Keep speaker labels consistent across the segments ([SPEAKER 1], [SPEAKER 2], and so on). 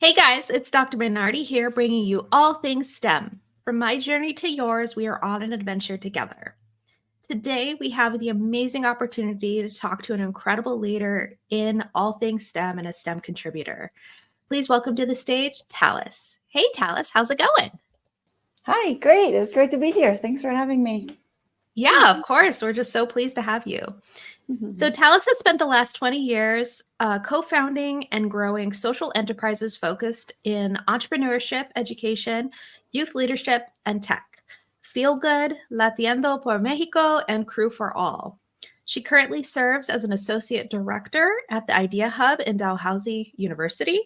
[SPEAKER 1] Hey guys, it's Dr. Bernardi here bringing you all things STEM. From my journey to yours, we are on an adventure together. Today, we have the amazing opportunity to talk to an incredible leader in all things STEM and a STEM contributor. Please welcome to the stage, Talis. Hey Talis, how's it going?
[SPEAKER 2] Hi, great. It's great to be here. Thanks for having me.
[SPEAKER 1] Yeah, of course. We're just so pleased to have you. So Talis has spent the last 20 years co-founding and growing social enterprises focused in entrepreneurship, education, youth leadership, and tech. FeelGood, Latiendo por Mexico, and Crew for All. She currently serves as an associate director at the ideaHUB in Dalhousie University,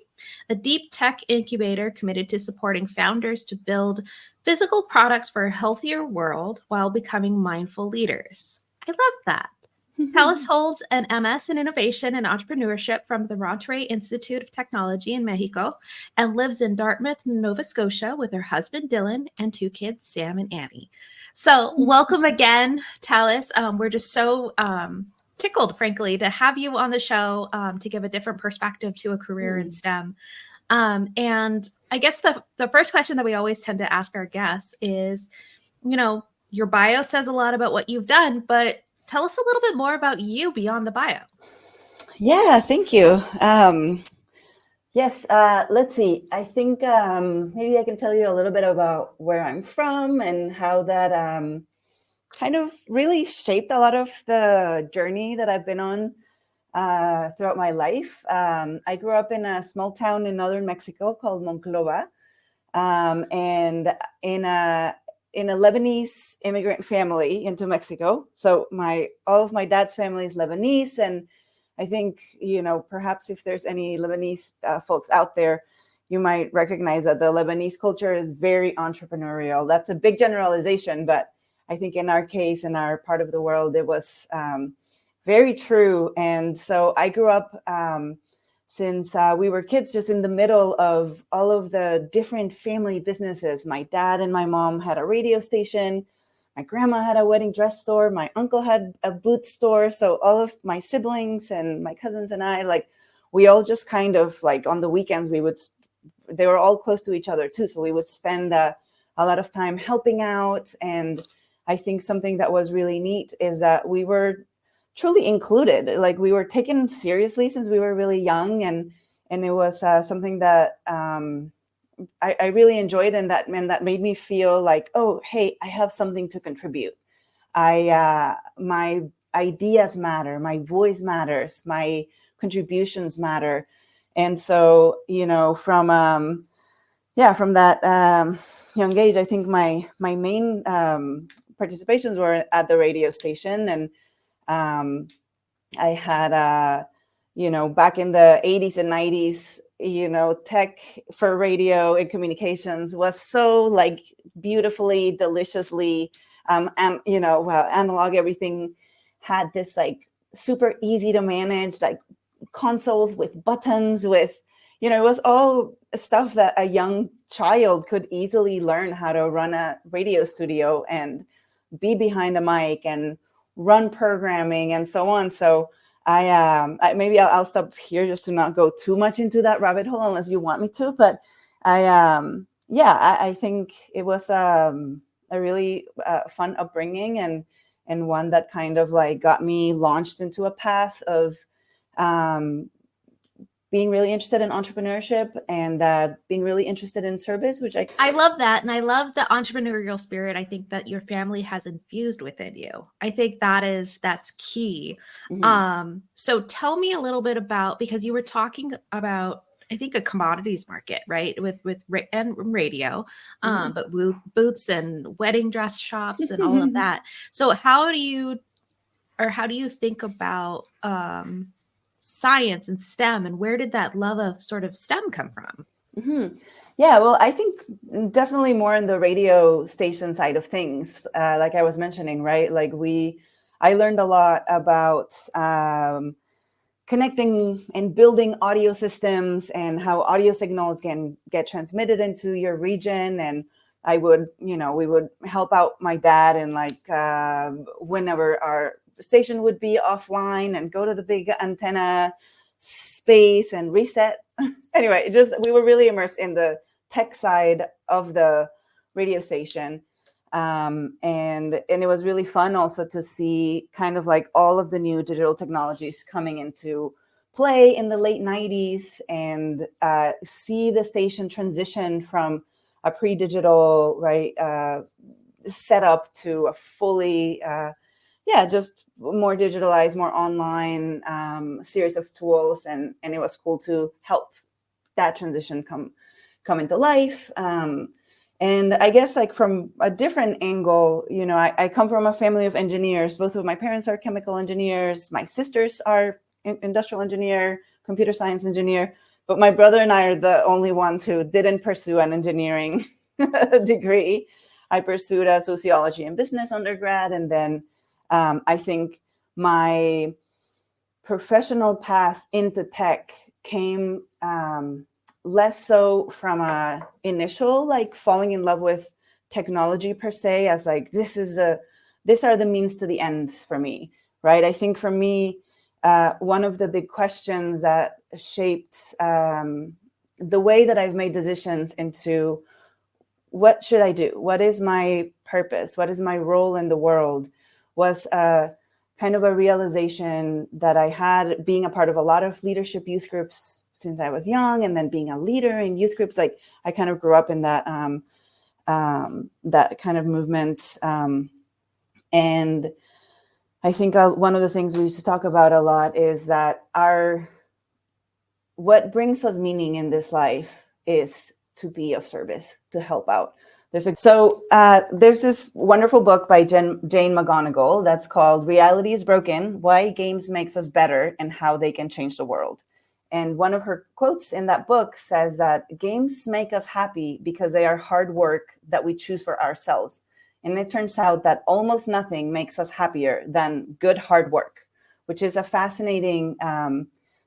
[SPEAKER 1] a deep tech incubator committed to supporting founders to build physical products for a healthier world while becoming mindful leaders. I love that. Talis holds an MS in Innovation and Entrepreneurship from the Monterey Institute of Technology in Mexico and lives in Dartmouth, Nova Scotia with her husband Dylan and two kids, Sam and Annie. So welcome again, Talis. We're just so tickled, frankly, to have you on the show to give a different perspective to a career in STEM. And I guess the first question that we always tend to ask our guests is, your bio says a lot about what you've done, but tell us a little bit more about you beyond the bio.
[SPEAKER 2] Yeah, thank you. Yes, let's see. I think maybe I can tell you a little bit about where I'm from and how that kind of really shaped a lot of the journey that I've been on throughout my life. I grew up in a small town in northern Mexico called Monclova, and in a Lebanese immigrant family into Mexico. So all of my dad's family is Lebanese. And I think, perhaps if there's any Lebanese folks out there, you might recognize that the Lebanese culture is very entrepreneurial. That's a big generalization, but I think in our case, in our part of the world, it was very true. And so I grew up since we were kids, just in the middle of all of the different family businesses. My dad and my mom had a radio station. My grandma had a wedding dress store. My uncle had a boot store. So all of my siblings and my cousins and I, we all just kind of on the weekends, they were all close to each other too. So we would spend a lot of time helping out. And I think something that was really neat is that we were truly included. We were taken seriously since we were really young, and it was something that I really enjoyed, and that made me feel like, oh, hey, I have something to contribute. My ideas matter, my voice matters, my contributions matter, and so from that young age, I think my main participations were at the radio station. And I had, back in the 80s and 90s, tech for radio and communications was so beautifully, deliciously, and, analog. Everything had this super easy to manage, consoles with buttons with, it was all stuff that a young child could easily learn how to run a radio studio and be behind a mic and run programming and so on. So maybe I'll stop here just to not go too much into that rabbit hole unless you want me to. But I think it was a really fun upbringing and one that kind of got me launched into a path of being really interested in entrepreneurship and being really interested in service, which
[SPEAKER 1] I love that. And I love the entrepreneurial spirit. I think that your family has infused within you. I think that's key. Mm-hmm. So tell me a little bit about, because you were talking about, I think, a commodities market, right? With and radio, mm-hmm. But boots and wedding dress shops and all of that. So how do you think about science and STEM, and where did that love of sort of STEM come from?
[SPEAKER 2] Mm-hmm. Yeah, well, I think definitely more in the radio station side of things. Like I was mentioning, right? I learned a lot about connecting and building audio systems and how audio signals can get transmitted into your region. And we would help out my dad in whenever our station would be offline and go to the big antenna space and reset anyway, we were really immersed in the tech side of the radio station. And it was really fun also to see kind of like all of the new digital technologies coming into play in the late 90s, and see the station transition from a pre-digital, right, setup to a fully, just more digitalized, more online series of tools. And it was cool to help that transition come into life. And I guess like from a different angle, you know, I come from a family of engineers. Both of my parents are chemical engineers. My sisters are industrial engineer, computer science engineer. But my brother and I are the only ones who didn't pursue an engineering degree. I pursued a sociology and business undergrad. And then I think my professional path into tech came less so from a initial like falling in love with technology per se, as like these are the means to the ends for me, right? I think for me, one of the big questions that shaped the way that I've made decisions into what should I do, what is my purpose, what is my role in the world, was kind of a realization that I had being a part of a lot of leadership youth groups since I was young, and then being a leader in youth groups. Like I kind of grew up in that that kind of movement. And I think one of the things we used to talk about a lot is that what brings us meaning in this life is to be of service, to help out. There's this wonderful book by Jane McGonigal that's called Reality is Broken: Why Games Makes Us Better and How They Can Change the World. And one of her quotes in that book says that games make us happy because they are hard work that we choose for ourselves. And it turns out that almost nothing makes us happier than good hard work, which is a fascinating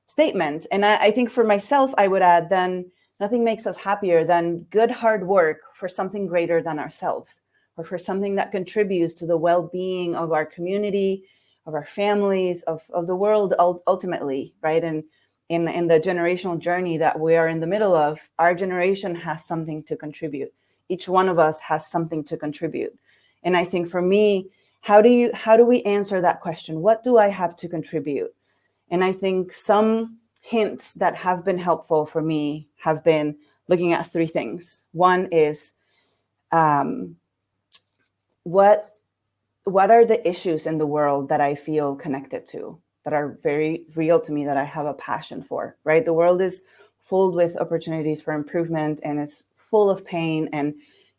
[SPEAKER 2] statement. And I think for myself, I would add then nothing makes us happier than good hard work for something greater than ourselves, or for something that contributes to the well-being of our community, of our families, of the world ultimately, right? And in the generational journey that we are in the middle of, our generation has something to contribute. Each one of us has something to contribute. And I think for me, how do we answer that question? What do I have to contribute? And I think some hints that have been helpful for me have been looking at three things. One is what are the issues in the world that I feel connected to, that are very real to me, that I have a passion for, right? The world is full with opportunities for improvement, and it's full of pain. And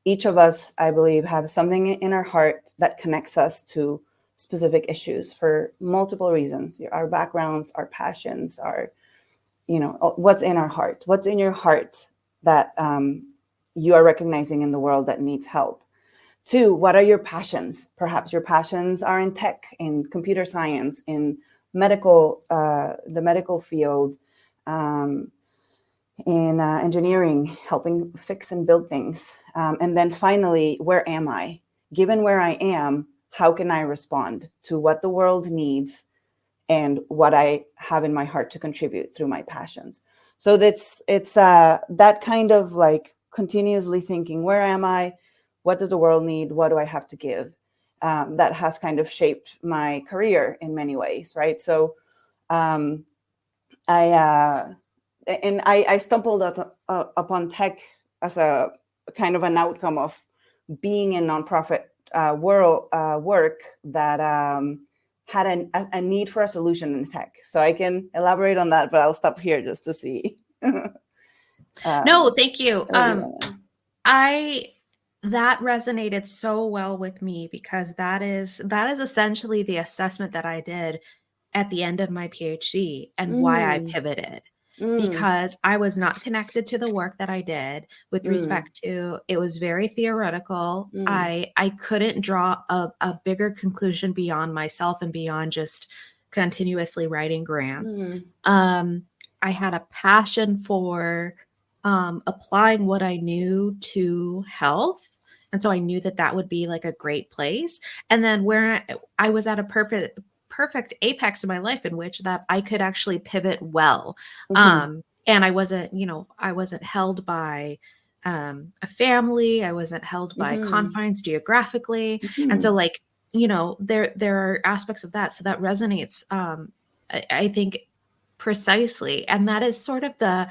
[SPEAKER 2] each of us, I believe, have something in our heart that connects us to specific issues for multiple reasons. Our backgrounds, our passions, our, what's in our heart, what's in your heart that you are recognizing in the world that needs help. Two, what are your passions? Perhaps your passions are in tech, in computer science, in medical, the medical field, in engineering, helping fix and build things. And then finally, where am I? Given where I am, how can I respond to what the world needs and what I have in my heart to contribute through my passions? So it's that kind of like continuously thinking, where am I? What does the world need? What do I have to give? That has kind of shaped my career in many ways, right? So I stumbled upon tech as a kind of an outcome of being in nonprofit world work that had a need for a solution in tech. So I can elaborate on that, but I'll stop here just to see.
[SPEAKER 1] No, thank you. That resonated so well with me, because that is essentially the assessment that I did at the end of my PhD and why I pivoted. Because I was not connected to the work that I did with respect to, it was very theoretical. I couldn't draw a bigger conclusion beyond myself and beyond just continuously writing grants. I had a passion for applying what I knew to health. And so I knew that would be like a great place. And then where I was at a perfect apex in my life in which that I could actually pivot well. and I wasn't, I wasn't held by a family. I wasn't held by confines geographically. And so like, there are aspects of that. So that resonates, I think, precisely. And that is sort of the,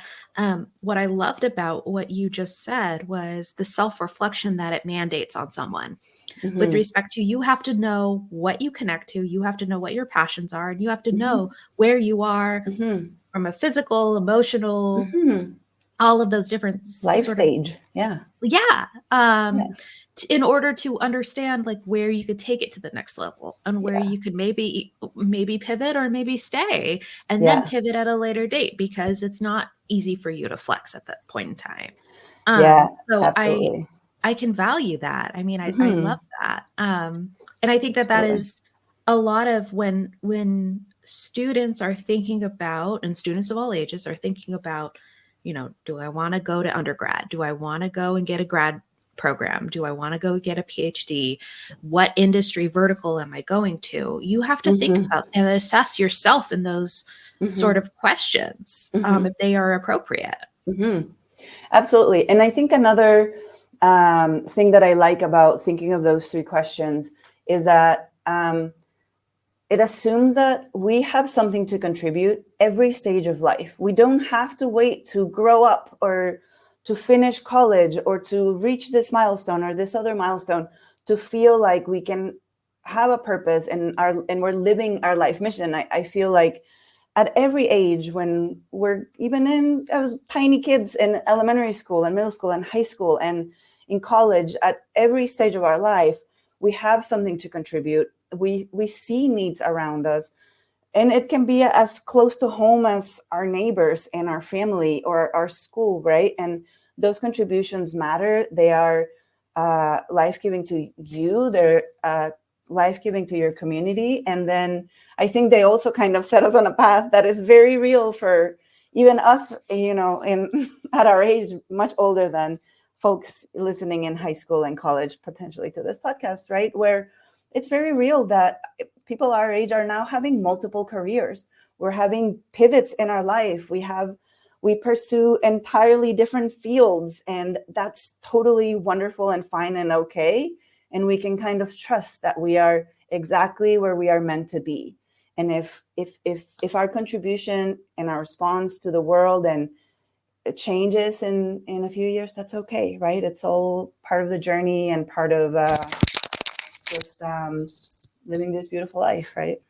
[SPEAKER 1] what I loved about what you just said was the self-reflection that it mandates on someone. With respect to, you have to know what you connect to, you have to know what your passions are, and you have to know where you are from a physical, emotional, all of those different
[SPEAKER 2] life
[SPEAKER 1] sort
[SPEAKER 2] stage.
[SPEAKER 1] In order to understand like where you could take it to the next level and where you could maybe pivot or maybe stay and then pivot at a later date, because it's not easy for you to flex at that point in time. So
[SPEAKER 2] absolutely.
[SPEAKER 1] I can value that. I mean, I love that. And I think that is a lot of when students are thinking about, and students of all ages are thinking about, do I want to go to undergrad? Do I want to go and get a grad program? Do I want to go get a PhD? What industry vertical am I going to? You have to think about and assess yourself in those sort of questions, if they are appropriate.
[SPEAKER 2] Absolutely. And I think another thing that I like about thinking of those three questions is that it assumes that we have something to contribute every stage of life. We don't have to wait to grow up or to finish college or to reach this milestone or this other milestone to feel like we can have a purpose and we're living our life mission. I feel like at every age, when we're even as tiny kids in elementary school and middle school and high school and in college, at every stage of our life, we have something to contribute. We see needs around us, and it can be as close to home as our neighbors and our family or our school, right? And those contributions matter. They are life-giving to you. They're life-giving to your community. And then I think they also kind of set us on a path that is very real for even us, at our age, much older than folks listening in high school and college, potentially to this podcast, right? Where it's very real that people our age are now having multiple careers. We're having pivots in our life. We pursue entirely different fields, and that's totally wonderful and fine and okay. And we can kind of trust that we are exactly where we are meant to be. And if our contribution and our response to the world and it changes in a few years, that's okay, right? It's all part of the journey and part of just living this beautiful life, right?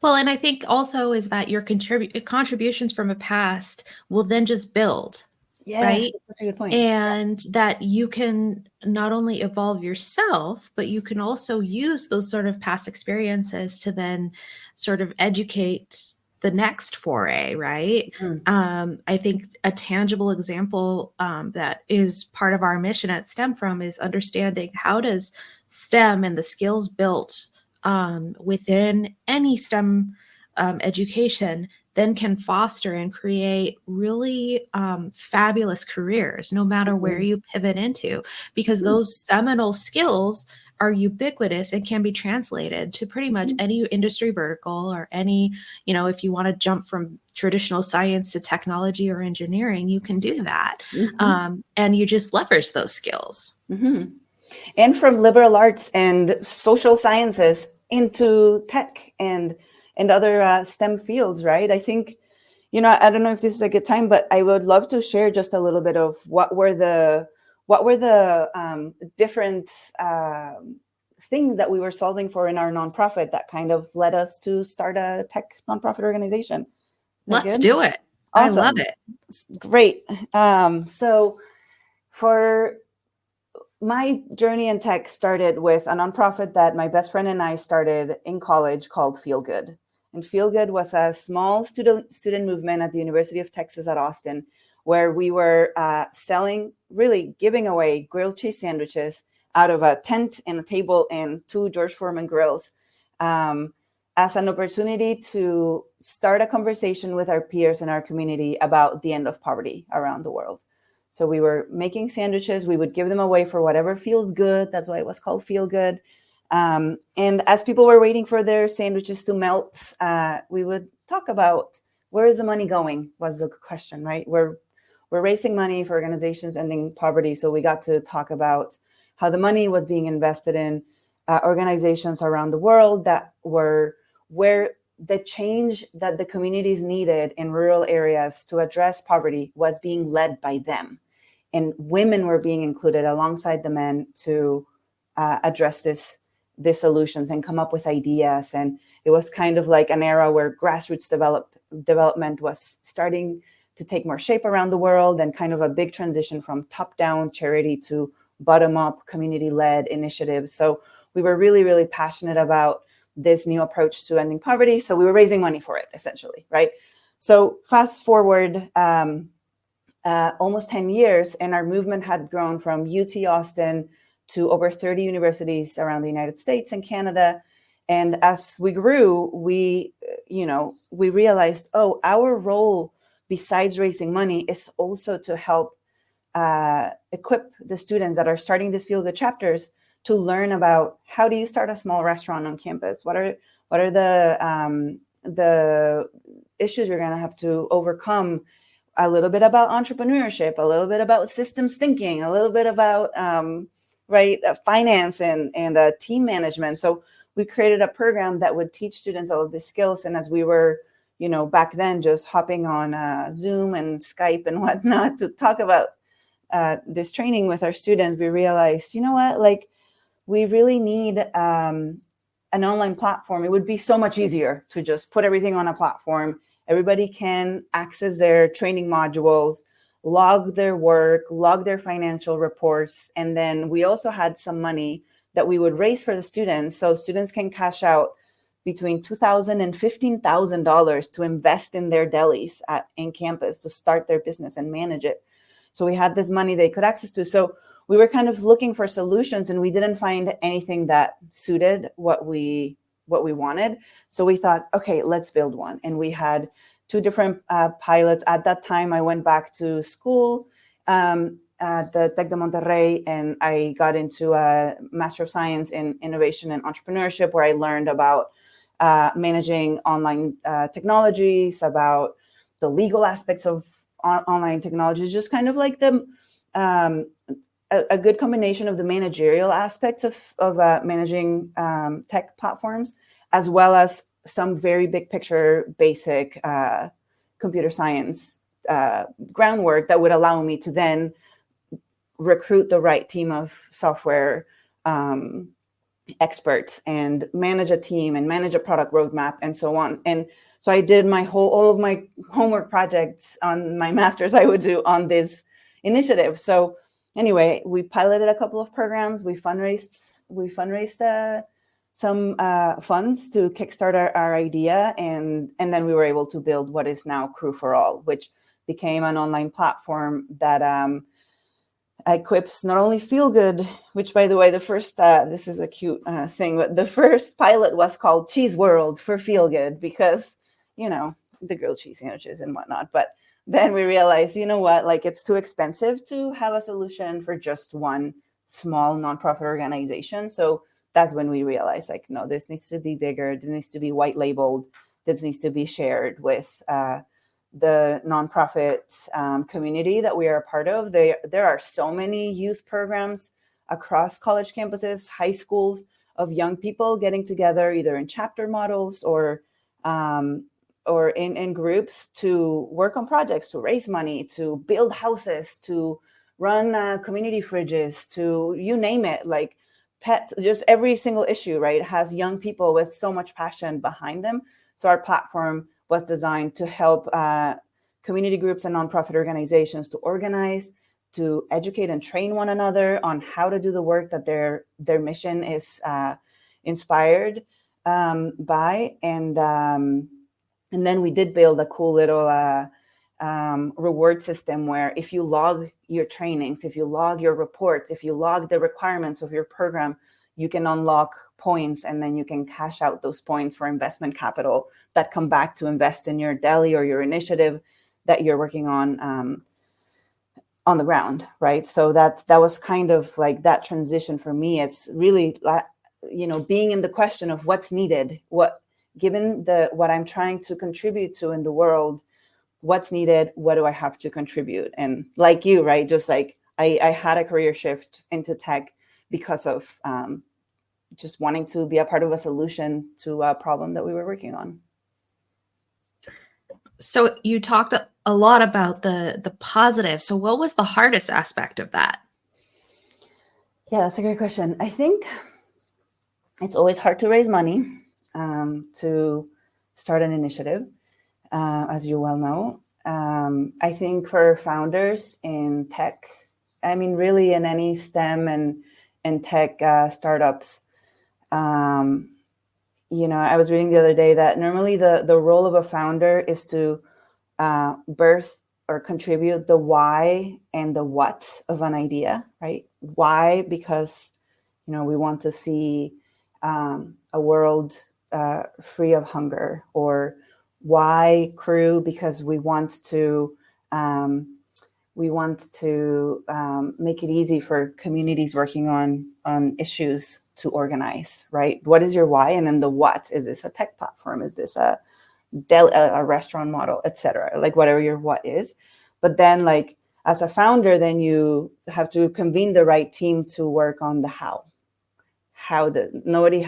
[SPEAKER 1] Well, and I think also is that your contributions from a past will then just build, right?
[SPEAKER 2] That's a good point.
[SPEAKER 1] And that you can not only evolve yourself, but you can also use those sort of past experiences to then sort of educate the next foray, right? I think a tangible example that is part of our mission at STEM From is understanding how does STEM and the skills built within any STEM education then can foster and create really fabulous careers, no matter where you pivot into, because those seminal skills are ubiquitous and can be translated to pretty much any industry vertical or any, if you want to jump from traditional science to technology or engineering, you can do that. And you just leverage those skills.
[SPEAKER 2] And from liberal arts and social sciences into tech and other STEM fields, right? I think, I don't know if this is a good time, but I would love to share just a little bit of what were the different things that we were solving for in our nonprofit that kind of led us to start a tech nonprofit organization.
[SPEAKER 1] Let's do it.
[SPEAKER 2] Awesome.
[SPEAKER 1] I love it.
[SPEAKER 2] Great. So for my journey in tech started with a nonprofit that my best friend and I started in college called FeelGood. And FeelGood was a small student movement at the University of Texas at Austin, where we were really giving away grilled cheese sandwiches out of a tent and a table and 2 George Foreman grills as an opportunity to start a conversation with our peers in our community about the end of poverty around the world. So we were making sandwiches. We would give them away for whatever feels good. That's why it was called Feel Good. And as people were waiting for their sandwiches to melt, we would talk about where is the money going was the question, right? We're raising money for organizations ending poverty. So we got to talk about how the money was being invested in organizations around the world that were where the change that the communities needed in rural areas to address poverty was being led by them. And women were being included alongside the men to address these solutions and come up with ideas. And it was kind of like an era where grassroots development was starting to take more shape around the world, and kind of a big transition from top-down charity to bottom-up community-led initiatives. So we were really, really passionate about this new approach to ending poverty. So we were raising money for it, essentially, right? So fast forward almost 10 years, and our movement had grown from UT Austin to over 30 universities around the United States and Canada. And as we grew, we realized, oh, our role besides raising money is also to help equip the students that are starting these FeelGood chapters to learn about how do you start a small restaurant on campus? What are the issues you're going to have to overcome? A little bit about entrepreneurship, a little bit about systems thinking, a little bit about finance and team management. So we created a program that would teach students all of these skills. And as we were, back then just hopping on Zoom and Skype and whatnot to talk about this training with our students, we realized, we really need an online platform. It would be so much easier to just put everything on a platform. Everybody can access their training modules, log their work, log their financial reports. And then we also had some money that we would raise for the students. So students can cash out between $2,000 and $15,000 to invest in their delis in campus to start their business and manage it. So we had this money they could access to. So we were kind of looking for solutions, and we didn't find anything that suited what we wanted. So we thought, okay, let's build one. And we had 2 different pilots. At that time, I went back to school at the Tec de Monterrey, and I got into a Master of Science in Innovation and Entrepreneurship, where I learned about managing online technologies, about the legal aspects of online technologies, just kind of like a good combination of the managerial aspects of managing tech platforms, as well as some very big picture, basic computer science groundwork that would allow me to then recruit the right team of software experts and manage a team and manage a product roadmap and so on. And so I did all of my homework projects on my master's I would do on this initiative. So anyway, we piloted a couple of programs. We fundraised some funds to kickstart our idea, and then we were able to build what is now Crew for All, which became an online platform that equips not only FeelGood, which, by the way, the first this is a cute thing, but the first pilot was called Cheese World for FeelGood because the grilled cheese sandwiches and whatnot, but then we realized, it's too expensive to have a solution for just one small nonprofit organization. So that's when we realized, no, this needs to be bigger. This needs to be white labeled. This needs to be shared with the nonprofit community that we are a part of. There are so many youth programs across college campuses, high schools, of young people getting together either in chapter models or in groups to work on projects, to raise money, to build houses, to run community fridges, to you name it, like pets, just every single issue, right, has young people with so much passion behind them. So our platform was designed to help community groups and nonprofit organizations to organize, to educate and train one another on how to do the work that their mission is inspired by. And then we did build a cool little reward system where if you log your trainings, if you log your reports, if you log the requirements of your program, you can unlock points, and then you can cash out those points for investment capital that come back to invest in your deli or your initiative that you're working on the ground, right? So that was kind of like that transition for me. It's really, being in the question of what's needed, what given what I'm trying to contribute to in the world, what's needed, what do I have to contribute? And like you, right, just like I had a career shift into tech because of just wanting to be a part of a solution to a problem that we were working on.
[SPEAKER 1] So you talked a lot about the positive. So what was the hardest aspect of that?
[SPEAKER 2] Yeah, that's a great question. I think it's always hard to raise money to start an initiative, as you well know. I think for founders in tech, I mean, really in any STEM and tech startups, I was reading the other day that normally the role of a founder is to birth or contribute the why and the what of an idea, right? Why? Because, we want to see a world free of hunger. Or why Crew? Because we want to make it easy for communities working on issues to organize, right? What is your why? And then the what. Is this a tech platform? Is this a restaurant model, etc.? Like whatever your what is. But then like as a founder, then you have to convene the right team to work on the how. Nobody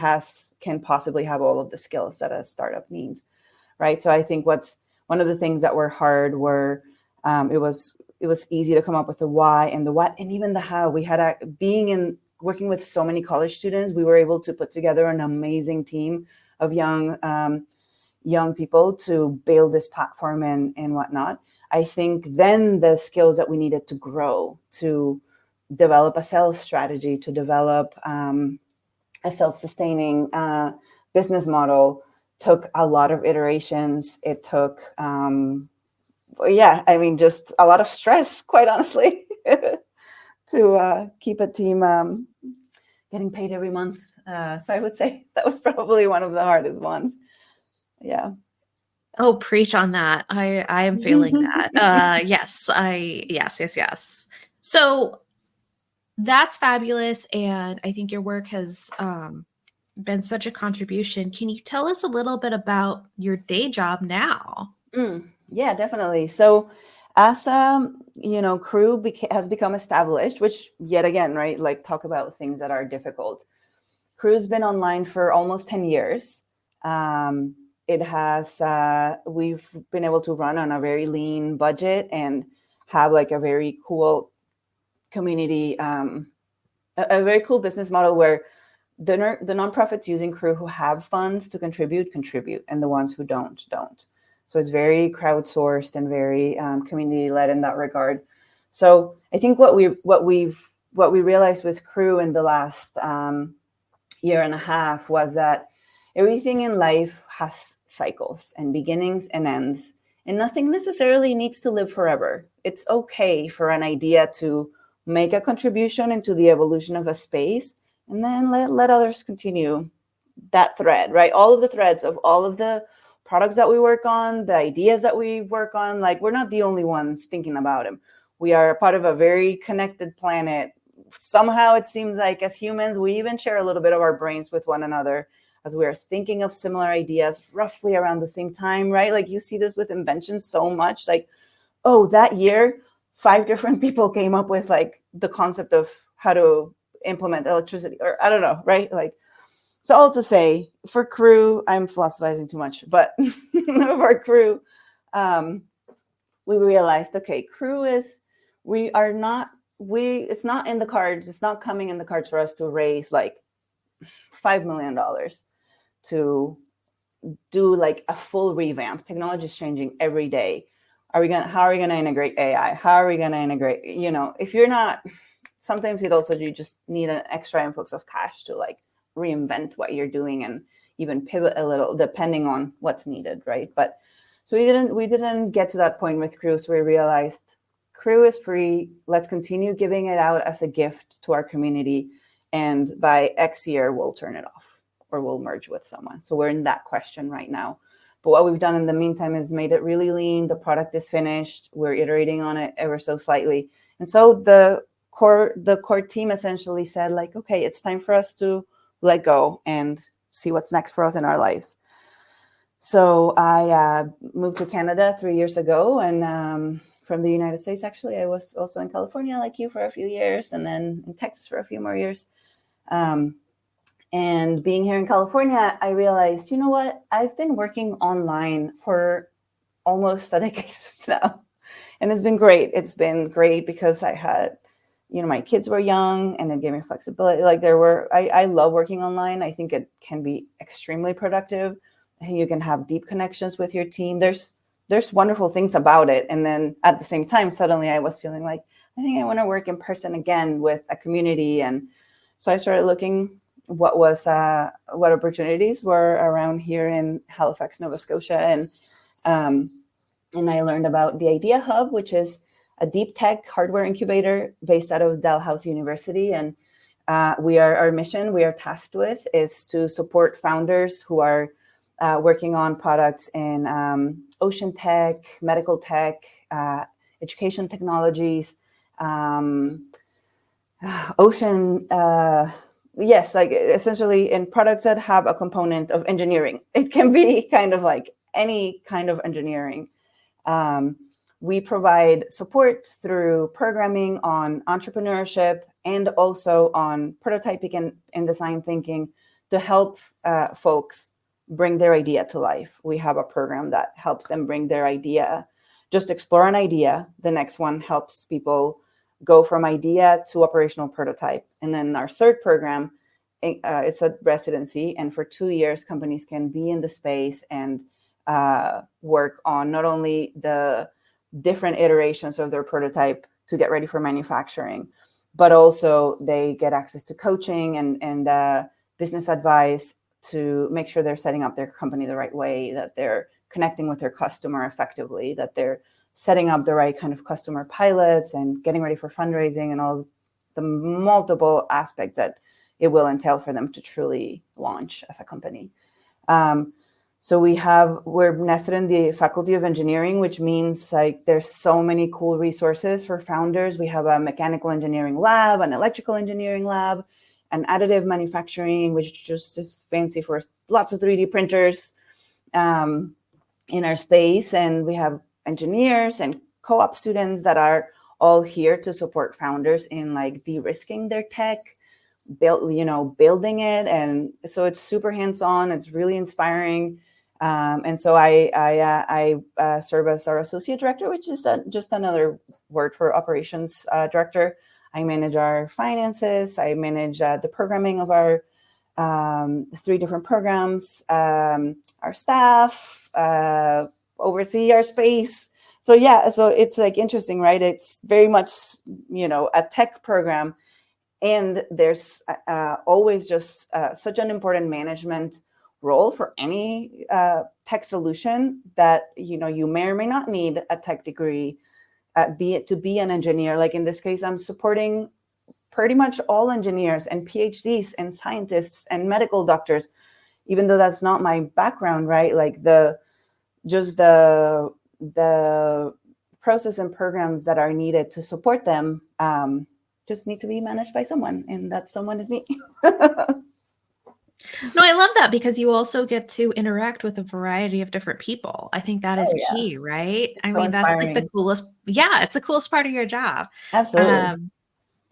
[SPEAKER 2] can possibly have all of the skills that a startup needs, right? So I think what's one of the things that were hard were it was easy to come up with the why and the what and even the how. We had working with so many college students, we were able to put together an amazing team of young people to build this platform and whatnot. I think then the skills that we needed to grow, to develop a sales strategy, to develop a self-sustaining business model took a lot of iterations. It took, just a lot of stress, quite honestly, to keep a team getting paid every month. So I would say that was probably one of the hardest ones. Yeah.
[SPEAKER 1] Oh, preach on that. I am feeling that. Yes. So that's fabulous. And I think your work has been such a contribution. Can you tell us a little bit about your day job now?
[SPEAKER 2] Yeah, definitely. So as Crew has become established, which yet again, right, like talk about things that are difficult. Crew's been online for almost 10 years. It has, we've been able to run on a very lean budget and have like a very cool community, a very cool business model where the nonprofits using Crew who have funds to contribute, and the ones who don't. So it's very crowdsourced and very community-led in that regard. So I think what we realized with Crew in the last year and a half was that everything in life has cycles and beginnings and ends, and nothing necessarily needs to live forever. It's okay for an idea to make a contribution into the evolution of a space, and then let others continue that thread, right? All of the threads of all of the products that we work on, the ideas that we work on, like we're not the only ones thinking about them. We are a part of a very connected planet. Somehow it seems like as humans, we even share a little bit of our brains with one another as we are thinking of similar ideas roughly around the same time, right? Like you see this with inventions so much, like, oh, that year, 5 different people came up with like the concept of how to implement electricity, or I don't know, right? Like, so all to say, for Crew, I'm philosophizing too much, but for Crew, we realized, okay, Crew it's not in the cards. It's not coming in the cards for us to raise like $5 million to do like a full revamp. Technology is changing every day. How are we gonna integrate AI? How are we gonna integrate, if you're not, sometimes you just need an extra influx of cash to like reinvent what you're doing and even pivot a little depending on what's needed, right? But so we didn't get to that point with Crew. So we realized Crew is free. Let's continue giving it out as a gift to our community, and by X year we'll turn it off or we'll merge with someone. So we're in that question right now. But what we've done in the meantime is made it really lean. The product is finished. We're iterating on it ever so slightly. And so the core team essentially said like, okay, it's time for us to let go and see what's next for us in our lives. So I moved to Canada 3 years ago, and from the United States, actually. I was also in California, like you, for a few years, and then in Texas for a few more years. And being here in California, I realized, you know what? I've been working online for almost a decade now. And it's been great. It's been great because I had, my kids were young, and it gave me flexibility. Like I love working online. I think it can be extremely productive. I think you can have deep connections with your team. There's wonderful things about it. And then at the same time, suddenly I was feeling like, I think I want to work in person again with a community. And so I started looking what opportunities were around here in Halifax, Nova Scotia. And I learned about the ideaHUB, which is a deep tech hardware incubator based out of Dalhousie University. And our mission we are tasked with is to support founders who are working on products in ocean tech, medical tech, education technologies, ocean, yes, like essentially in products that have a component of engineering. It can be kind of like any kind of engineering. We provide support through programming on entrepreneurship and also on prototyping and design thinking to help folks bring their idea to life. We have a program that helps them bring their idea, just explore an idea. The next one helps people go from idea to operational prototype. And then our third program, it's a residency. And for 2 years, companies can be in the space and work on not only the different iterations of their prototype to get ready for manufacturing, but also they get access to coaching and business advice to make sure they're setting up their company the right way, that they're connecting with their customer effectively, that they're setting up the right kind of customer pilots and getting ready for fundraising and all the multiple aspects that it will entail for them to truly launch as a company. So we're nested in the Faculty of Engineering, which means like there's so many cool resources for founders. We have a mechanical engineering lab, an electrical engineering lab, an additive manufacturing, which just is fancy for lots of 3D printers in our space. And we have engineers and co-op students that are all here to support founders in like de-risking their tech, building it. And so it's super hands-on. It's really inspiring. And so I serve as our associate director, which is just another word for operations director. I manage our finances. I manage the programming of our 3 different programs, our staff, oversee our space. So yeah, so it's like interesting, right? It's very much, a tech program. And there's always just such an important management role for any tech solution that, you may or may not need a tech degree to be an engineer. Like in this case, I'm supporting pretty much all engineers and PhDs and scientists and medical doctors, even though that's not my background, right? Like the process and programs that are needed to support them just need to be managed by someone, and that someone is me.
[SPEAKER 1] No, I love that because you also get to interact with a variety of different people. I think that is key, right?
[SPEAKER 2] It's so
[SPEAKER 1] that's like the
[SPEAKER 2] inspiring.
[SPEAKER 1] coolest. It's the coolest part of your job.
[SPEAKER 2] Absolutely.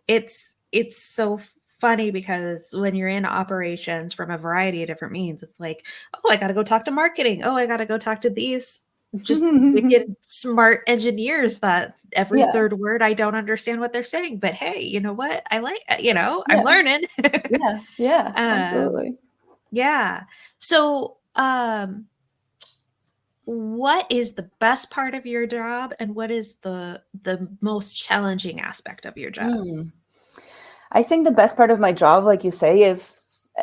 [SPEAKER 1] It's so funny because when you're in operations from a variety of different means, it's like, oh, I got to go talk to marketing. Oh, I got to go talk to these just wicked smart engineers that every third word I don't understand what they're saying. But hey, you know what? I like, I'm learning.
[SPEAKER 2] Yeah, absolutely.
[SPEAKER 1] Yeah. So, what is the best part of your job, and what is the most challenging aspect of your job?
[SPEAKER 2] I think the best part of my job, like you say, is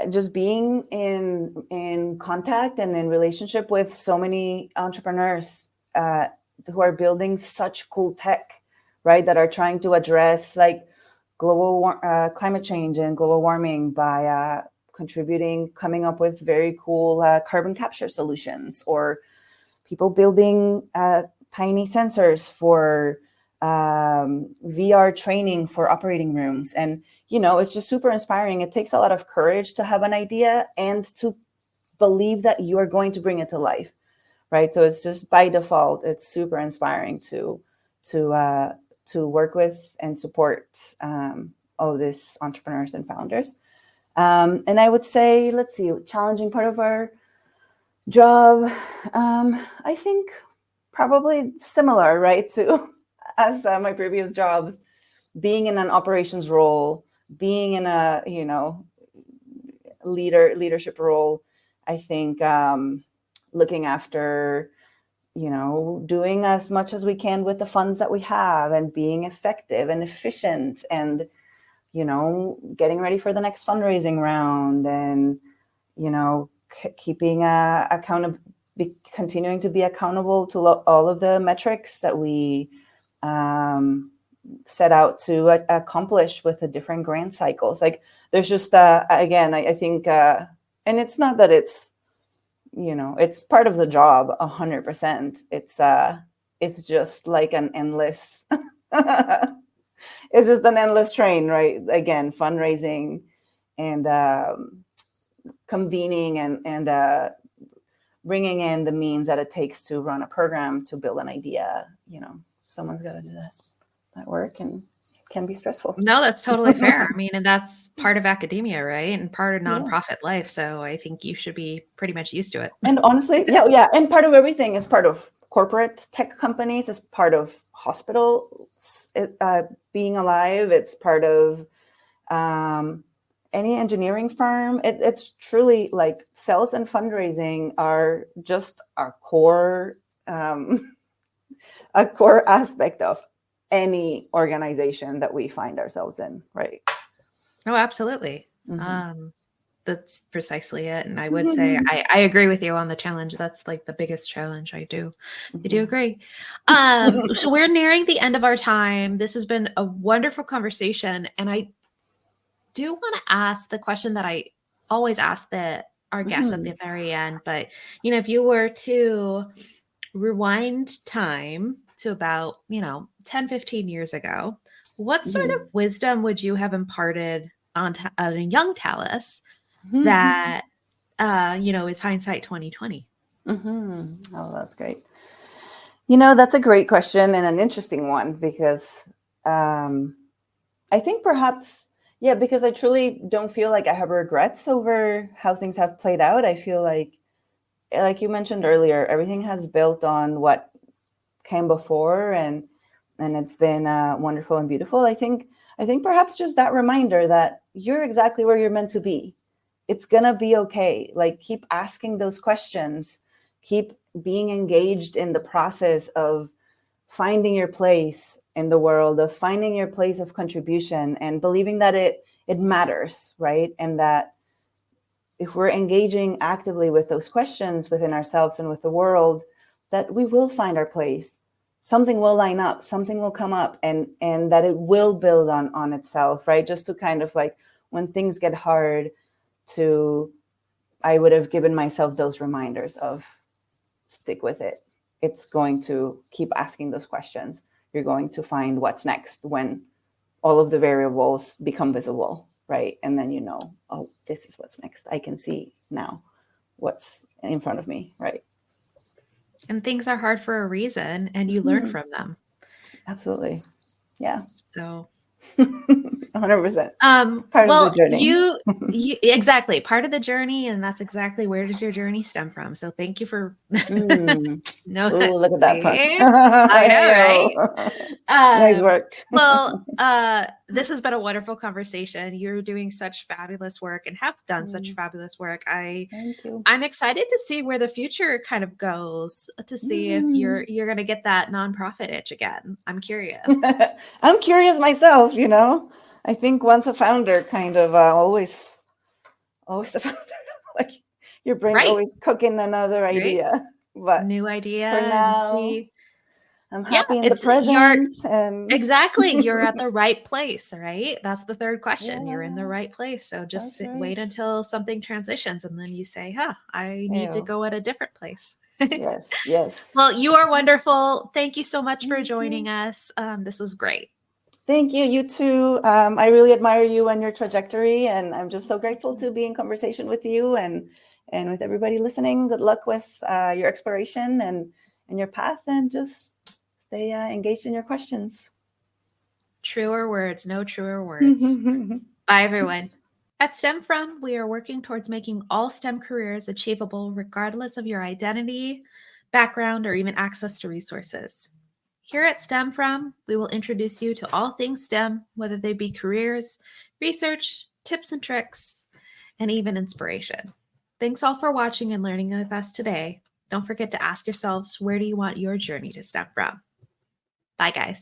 [SPEAKER 2] just being in contact and in relationship with so many entrepreneurs who are building such cool tech, right? That are trying to address like global climate change and global warming by coming up with very cool carbon capture solutions, or people building tiny sensors for VR training for operating rooms. And, it's just super inspiring. It takes a lot of courage to have an idea and to believe that you are going to bring it to life, right? So it's just by default, it's super inspiring to work with and support all of these entrepreneurs and founders. And I would say, let's see, challenging part of our job, I think probably similar, right, to as my previous jobs, being in an operations role, being in a, leadership role. I think looking after, doing as much as we can with the funds that we have and being effective and efficient and, getting ready for the next fundraising round and, keeping continuing to be accountable to all of the metrics that we set out to accomplish with the different grant cycles. Like there's just, again, I think, and it's not that it's, it's part of the job 100%. It's just like an endless, it's just an endless train, right? Again, fundraising and convening and bringing in the means that it takes to run a program, to build an idea. Someone's got to do that work, and it can be stressful.
[SPEAKER 1] No, that's totally fair. I mean, and that's part of academia, right? And part of nonprofit life. So I think you should be pretty much used to it.
[SPEAKER 2] And honestly, yeah. And part of everything is part of corporate tech companies, is part of hospitals being alive. It's part of any engineering firm. It's truly like sales and fundraising are just a core aspect of any organization that we find ourselves in, right?
[SPEAKER 1] Oh, absolutely. Mm-hmm. That's precisely it. And I would say I agree with you on the challenge. That's like the biggest challenge. I do agree. So we're nearing the end of our time. This has been a wonderful conversation. And I do want to ask the question that I always ask our guests at the very end. But, if you were to rewind time to about, 10, 15 years ago, what sort of wisdom would you have imparted on a young Talis that, is hindsight 2020?
[SPEAKER 2] Oh, that's great. That's a great question and an interesting one because I think perhaps, because I truly don't feel like I have regrets over how things have played out. I feel like you mentioned earlier, everything has built on what came before, and it's been wonderful and beautiful. I think perhaps just that reminder that you're exactly where you're meant to be. It's gonna be okay. Like, keep asking those questions, keep being engaged in the process of finding your place in the world, of finding your place of contribution, and believing that it matters, right? And that if we're engaging actively with those questions within ourselves and with the world, that we will find our place. Something will line up, something will come up, and that it will build on itself, right? Just to kind of like, when things get hard, I would have given myself those reminders of stick with it. It's going to keep asking those questions. You're going to find what's next when all of the variables become visible, right? And then oh, this is what's next. I can see now what's in front of me, right?
[SPEAKER 1] And things are hard for a reason, and you learn from them.
[SPEAKER 2] Absolutely. Yeah.
[SPEAKER 1] So
[SPEAKER 2] 100%. Part of the journey.
[SPEAKER 1] you exactly part of the journey, and that's exactly where does your journey stem from. So thank you for
[SPEAKER 2] look at that part.
[SPEAKER 1] I know, right?
[SPEAKER 2] Nice work.
[SPEAKER 1] Well, this has been a wonderful conversation. You're doing such fabulous work and have done such fabulous work.
[SPEAKER 2] Thank you.
[SPEAKER 1] I'm excited to see where the future kind of goes, to see if you're going to get that nonprofit itch again. I'm curious.
[SPEAKER 2] I'm curious myself, I think once a founder, kind of always a founder, like your brain's always cooking another idea. But
[SPEAKER 1] new idea.
[SPEAKER 2] For now, I'm happy in the present.
[SPEAKER 1] Exactly. You're at the right place, right? That's the third question. You're in the right place. So just wait until something transitions, and then you say, I need to go at a different place.
[SPEAKER 2] Yes.
[SPEAKER 1] Well, you are wonderful. Thank you so much for joining us. This was great.
[SPEAKER 2] Thank you. You too. I really admire you and your trajectory, and I'm just so grateful to be in conversation with you and And with everybody listening, good luck with your exploration and your path, and just stay engaged in your questions.
[SPEAKER 1] Truer words, no truer words. Bye, everyone. At STEM From, we are working towards making all STEM careers achievable regardless of your identity, background, or even access to resources. Here at STEM From, we will introduce you to all things STEM, whether they be careers, research, tips and tricks, and even inspiration. Thanks all for watching and learning with us today. Don't forget to ask yourselves, where do you want your journey to stem from? Bye, guys.